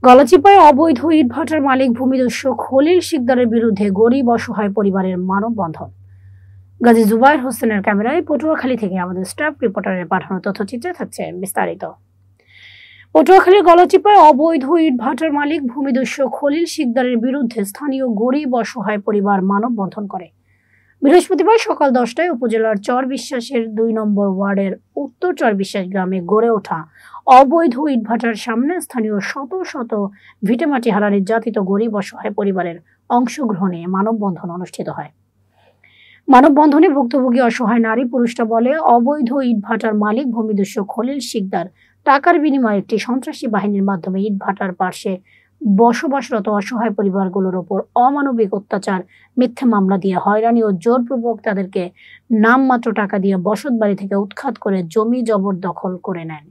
গলাচিপায় অবৈধ ইটভাটার মালিক ভূমিদস্যু খলিল শিকদারের বিরুদ্ধে গরিব অসহায় পরিবারের মানববন্ধন। গাজী জুবায়ের হোসেনের ক্যামেরায় পটুয়াখালী থেকে আমাদের স্টাফ রিপোর্টারের পাঠানো তথ্যচিত্রে থাকছে বিস্তারিত। পটুয়াখালীর গলাচিপায় অবৈধ ইটভাটার মালিক ভূমিদস্যু খলিল শিকদারের বিরুদ্ধে স্থানীয় গরিব অসহায় পরিবার মানববন্ধন করে। বৃহস্পতিবার সকাল 10টায় উপজেলার চরবিশ্বাসের 2 নম্বর ওয়ার্ডের উত্তর চরবিশ্বাস গ্রামে গড়ে ওঠা অবৈধ ইটভাটার সামনে স্থানীয় শত শত ভিটেমাটি হারা নির্যাতিত গরিব অসহায় পরিবারের অংশগ্রহণে মানববন্ধন অনুষ্ঠিত হয়। মানববন্ধনে ভুক্তভোগী অসহায় নারী পুরুষরা বলে, অবৈধ ইটভাটার মালিক ভূমিদস্যু খলিল শিকদার টাকার বিনিময়ে একটি সন্ত্রাসী বাহিনীর মাধ্যমে ইটভাটার পাশে বসবাসরত অসহায় পরিবারগুলোর ওপর অমানবিক অত্যাচার, মিথ্যা মামলা দিয়ে হয়রানি ও জোরপূর্বক তাদেরকে নামমাত্র টাকা দিয়ে বসত বাড়ি থেকে উৎখাত করে জমি জবরদখল করে নেন।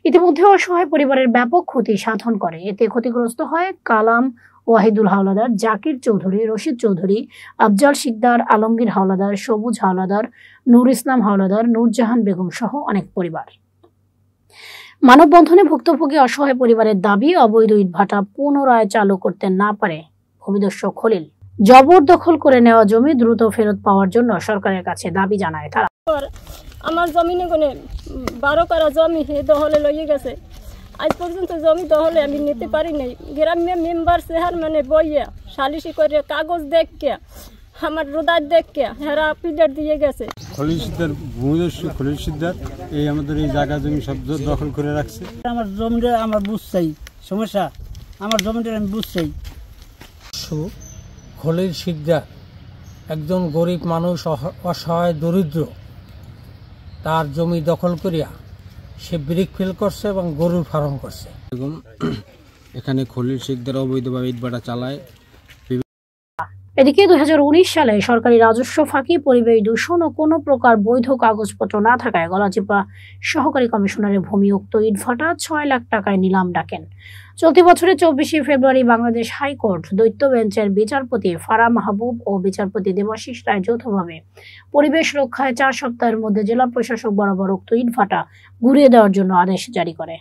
ইতিমধ্যে অসহায় পরিবারের ব্যাপক ক্ষতি সাধন করে। এতে ক্ষতিগ্রস্ত হয় কালাম, ওয়াহিদুল হাওলাদার, জাকির চৌধুরী, রশিদ চৌধুরী, আফজাল শিকদার, আলমগীর হাওলাদার, সবুজ হাওলাদার, নূর ইসলাম হাওলাদার, নূরজাহান বেগম সহ অনেক পরিবার। মানববন্ধনে ভুক্তভোগী অসহায় পরিবারের দাবি, অবৈধ ইটভাটা পুনরায় চালু করতে না পারে ভূমিদস্যু খলিল। জবরদখল করে নেওয়া জমি দ্রুত ফেরত পাওয়ার জন্য সরকারের কাছে দাবি জানায় তারা। আমার জমিনে কোনে 12 কারা জমি দখলে লইয়ে গেছে। আজ পর্যন্ত জমি দখলে আমি নিতে পারি নাই। গ্রামের মেম্বার চেয়ারম্যানে বইয়া সালিশি করে কাগজ দেখকে আমার রোদার দেখকে হেরা পিডার দিয়ে গেছে। খলিল শিকদার, ভূমিদস্যু খলিল শিকদার এই আমাদের এই জায়গা জমি সব দখল করে রাখছে। আমার জমিটা আমার বুঝছাই সমস্যা, আমার জমিটা আমি বুঝছাই। খলিল শিকদার একজন গরিব মানুষ, অসহায় দরিদ্র, তার জমি দখল করিয়া সে ব্রিক ফিল করছে এবং গরুর ফার্ম করছে। এখানে খলিল শিকদার অবৈধভাবে ইটভাটা চালায়। এদিকে 2019 সালে সরকারি রাজস্ব ফাঁকি, পরিবেশ দূষণ ও কোনো প্রকার বৈধ কাগজপত্র না থাকায় গলাচিপা সহকারী কমিশনারের ভূমি উক্ত ইটভাটা 6 লাখ টাকায় নিলাম ডাকেন। চলতি বছরের 24শে ফেব্রুয়ারি বাংলাদেশ হাইকোর্ট দ্বৈত বেঞ্চের বিচারপতি ফারা মাহবুব ও বিচারপতি দেবাশিস রায় যৌথভাবে পরিবেশ রক্ষায় 4 সপ্তাহের মধ্যে জেলা প্রশাসক বরাবর উক্ত ইটভাটা ঘুরিয়ে দেওয়ার জন্য আদেশ জারি করে।